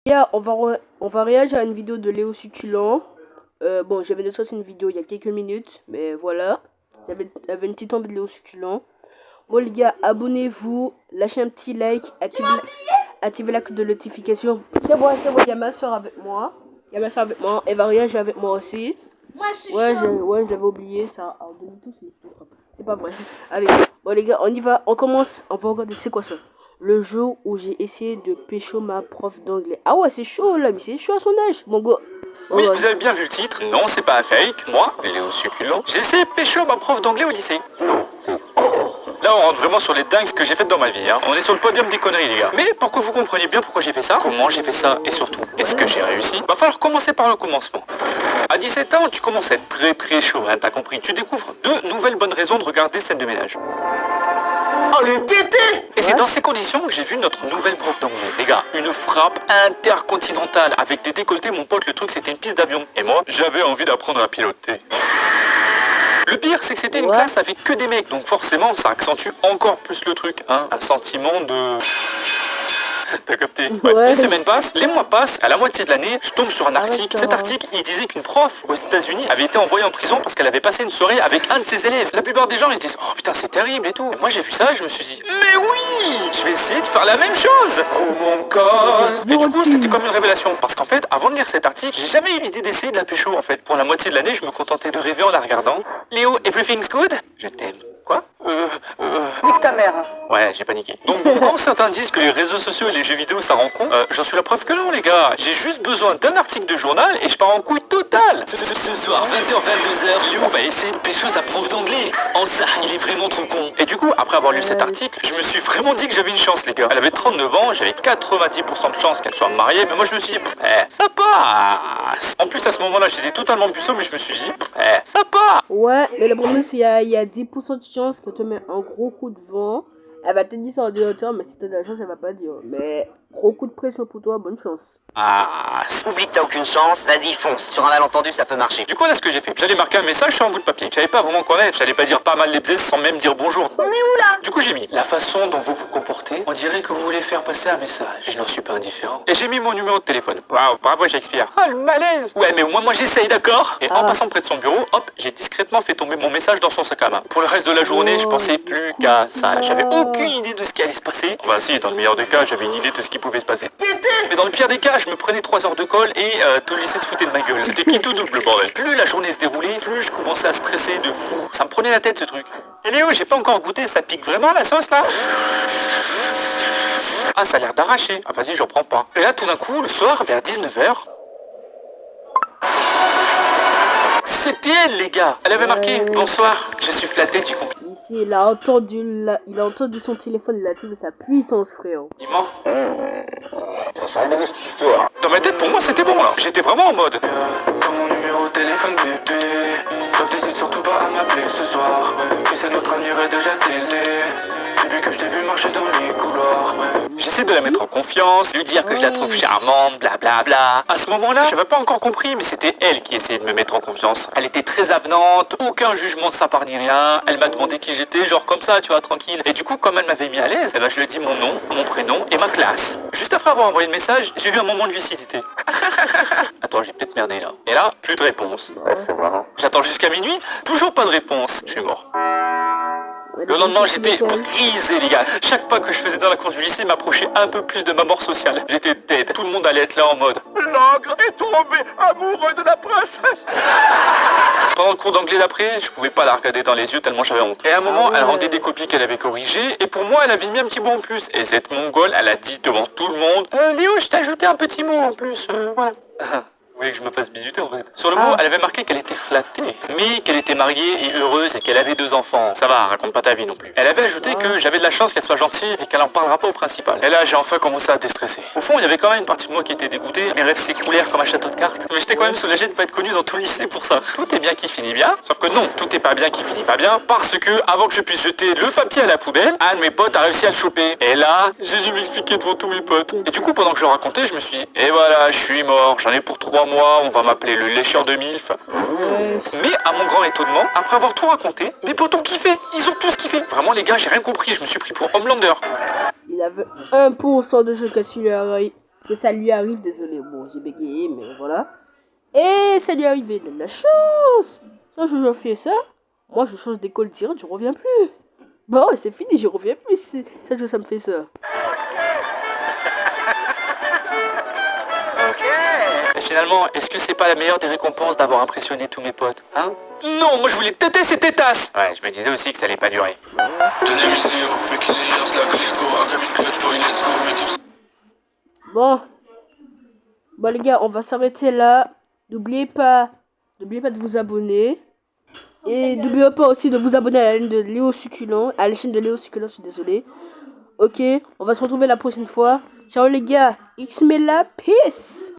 Yeah, on va réagir à une vidéo de Léo Succulent. Bon, j'avais déjà sorti une vidéo il y a quelques minutes, mais voilà. J'avais une petite envie de Léo Succulent. Bon, les gars, abonnez-vous, lâchez un petit like, activez la cloche de notification. C'est bon, il y a ma soeur avec moi. Il y a ma soeur avec moi, elle va réagir avec moi aussi. Moi, je suis Ouais, chaud. ouais, je l'avais oublié ça. Alors, tout, c'est pas vrai. Allez, bon, les gars, on y va, on commence. On va regarder, c'est quoi ça? Le jour où j'ai essayé de pécho ma prof d'anglais. Ah ouais, c'est chaud là, mais c'est chaud à son âge. Mon gars. Oui, vous avez bien vu le titre. Non, c'est pas un fake. Moi, Léo Succulent, j'ai essayé de pécho ma prof d'anglais au lycée. Là, on rentre vraiment sur les dingues que j'ai faites dans ma vie. On est sur le podium des conneries, les gars. Mais pour que vous compreniez bien pourquoi j'ai fait ça, comment j'ai fait ça, et surtout, est-ce que j'ai réussi, va falloir commencer par le commencement. À 17 ans, tu commences à être très chaud, t'as compris. Tu découvres deux nouvelles bonnes raisons de regarder scène de ménage. Oh, le tété! Et c'est dans ces conditions que j'ai vu notre nouvelle prof d'anglais. Les gars, une frappe intercontinentale avec des décolletés, mon pote, le truc c'était une piste d'avion. Et moi, j'avais envie d'apprendre à piloter. Le pire, c'est que c'était une classe avec que des mecs, donc forcément, ça accentue encore plus le truc, hein. Un sentiment de... T'as capté? Bref, les semaines passent, les mois passent, à la moitié de l'année, je tombe sur un article. Cet article, il disait qu'une prof aux États-Unis avait été envoyée en prison parce qu'elle avait passé une soirée avec un de ses élèves. La plupart des gens, ils se disent, oh putain, c'est terrible et tout. Moi, j'ai vu ça et je me suis dit, mais oui, je vais essayer de faire la même chose. Oh mon col. Et du coup, c'était comme une révélation. Parce qu'en fait, avant de lire cet article, j'ai jamais eu l'idée d'essayer de la pécho, en fait. Pour la moitié de l'année, je me contentais de rêver en la regardant. Léo, everything's good? Je t'aime. Quoi? Nique ta mère. Ouais, j'ai paniqué. Donc bon, quand certains disent que les réseaux sociaux et les jeux vidéo ça rend con, j'en suis la preuve que non les gars. J'ai juste besoin d'un article de journal et je pars en couille totale. Ce soir, 20h, 22h, Léo va essayer de pécho sa prof d'anglais. En ça, il est vraiment trop con. Et du coup, après avoir lu cet article, je me suis vraiment dit que j'avais une chance les gars. Elle avait 39 ans, j'avais 90% de chance qu'elle soit mariée, mais moi je me suis dit, ça passe. En plus à ce moment-là, j'étais totalement puceau, mais je me suis dit, ça passe. Ouais, mais le problème c'est qu'il y a 10% de chance que tu mets un gros coup de vent. Elle va te dire sur l'ordinateur, mais si t'as de la chance, elle va pas dire. Mais gros coup de pression pour toi, bonne chance. Oublie que t'as aucune chance, vas-y fonce. Sur un malentendu, ça peut marcher. Du coup, là, ce que j'ai fait, j'allais marquer un message sur un bout de papier. J'avais pas vraiment quoi mettre, j'allais pas dire pas mal les bzés sans même dire bonjour. On est où là? Du coup, j'ai mis la façon dont vous vous comportez, on dirait que vous voulez faire passer un message. Et je n'en suis pas indifférent. Et j'ai mis mon numéro de téléphone. Waouh, bravo Shakespeare. Ah, le malaise. Ouais, mais au moins, moi, j'essaye, d'accord? Et en passant près de son bureau, hop, j'ai discrètement fait tomber mon message dans son sac à main. Pour le reste de la journée, je pensais plus qu'à ça. J'avais aucune idée de ce qui allait se passer. Bah si, dans le meilleur des cas, j'avais une idée de ce qui pouvait se passer. Mais dans le pire des cas, je me prenais 3 heures de colle et tout le lycée se foutait de ma gueule. C'était qui tout double, le bordel. Plus la journée se déroulait, plus je commençais à stresser de fou. Ça me prenait la tête, ce truc. Et Léo, j'ai pas encore goûté, ça pique vraiment la sauce, là? Ah, ça a l'air d'arracher. Ah, vas-y, j'en prends pas. Et là, tout d'un coup, le soir, vers 19h... C'était elle, les gars. Elle avait marqué « Bonsoir, je suis flatté du compliment ». Ici, il a entendu son téléphone, il a trouvé sa puissance, frère. Ça sent bon cette histoire. Dans ma tête, pour moi, c'était bon, là. J'étais vraiment en mode. Comme mon numéro de téléphone bébé, donc t'hésites surtout pas à m'appeler ce soir. Tu sais, notre avenir est déjà scellé. Depuis que je t'ai vu marcher dans les couloirs. J'essaie de la mettre en confiance, lui dire que je la trouve charmante, blablabla. À ce moment-là, j'avais pas encore compris, mais c'était elle qui essayait de me mettre en confiance. Elle était très avenante, aucun jugement de sa part ni rien. Elle m'a demandé qui j'étais, genre comme ça, tu vois, tranquille. Et du coup, comme elle m'avait mis à l'aise, eh ben, je lui ai dit mon nom, mon prénom et ma classe. Juste après avoir envoyé le message, j'ai eu un moment de lucidité. Attends, j'ai peut-être merdé là. Et là, plus de réponse. Ouais, c'est marrant. J'attends jusqu'à minuit, toujours pas de réponse. Je suis mort. Le lendemain, j'étais brisé, les gars. Chaque pas que je faisais dans la cour du lycée m'approchait un peu plus de ma mort sociale. J'étais dead. Tout le monde allait être là en mode l'ogre est tombé amoureux de la princesse. Pendant le cours d'anglais d'après, je pouvais pas la regarder dans les yeux tellement j'avais honte. Et à un moment, elle rendait des copies qu'elle avait corrigées. Et pour moi, elle avait mis un petit mot en plus. Et cette mongole, elle a dit devant tout le monde Léo, je t'ai ajouté un petit mot en plus. Voilà. Vous voulez que je me fasse bisuter en fait? Sur le mot, elle avait marqué qu'elle était flattée, mais qu'elle était mariée et heureuse et qu'elle avait 2 enfants. Ça va, raconte pas ta vie non plus. Elle avait ajouté que j'avais de la chance qu'elle soit gentille et qu'elle en parlera pas au principal. Et là, j'ai enfin commencé à déstresser. Au fond, il y avait quand même une partie de moi qui était dégoûtée. Mes rêves s'écroulèrent comme un château de cartes. Mais j'étais quand même soulagé de pas être connu dans tout le lycée pour ça. Tout est bien qui finit bien, sauf que non, tout est pas bien qui finit pas bien, parce que avant que je puisse jeter le papier à la poubelle, un de mes potes a réussi à le choper. Et là, j'ai dû m'expliquer devant tous mes potes. Et du coup, pendant que je racontais, je me suis dit, et voilà, je suis mort, j'en ai pour 3 mois, on va m'appeler le lécheur de MILF. Mais à mon grand étonnement, après avoir tout raconté, mes potes ont kiffé. Ils ont tous kiffé. Vraiment les gars, j'ai rien compris. Je me suis pris pour Homelander. Il avait 1% de chance qu'il lui arrive. que ça lui arrive. Désolé, bon, j'ai bégayé, mais voilà. Et ça lui est arrivé. De la chance. Ça, je fais ça. Moi, je change d'école direct, je reviens plus. Bon, c'est fini, je reviens plus. Ça me fait ça. Et finalement, est-ce que c'est pas la meilleure des récompenses d'avoir impressionné tous mes potes, hein? Non, moi je voulais têter ces tétasses. Ouais, je me disais aussi que ça allait pas durer. Bon. Bon les gars, on va s'arrêter là. N'oubliez pas de vous abonner. Et n'oubliez pas aussi de vous abonner à la chaîne de Léo Succulent. À la chaîne de Léo Succulent, je suis désolé. Ok, on va se retrouver la prochaine fois. Ciao les gars, X-Mela, peace.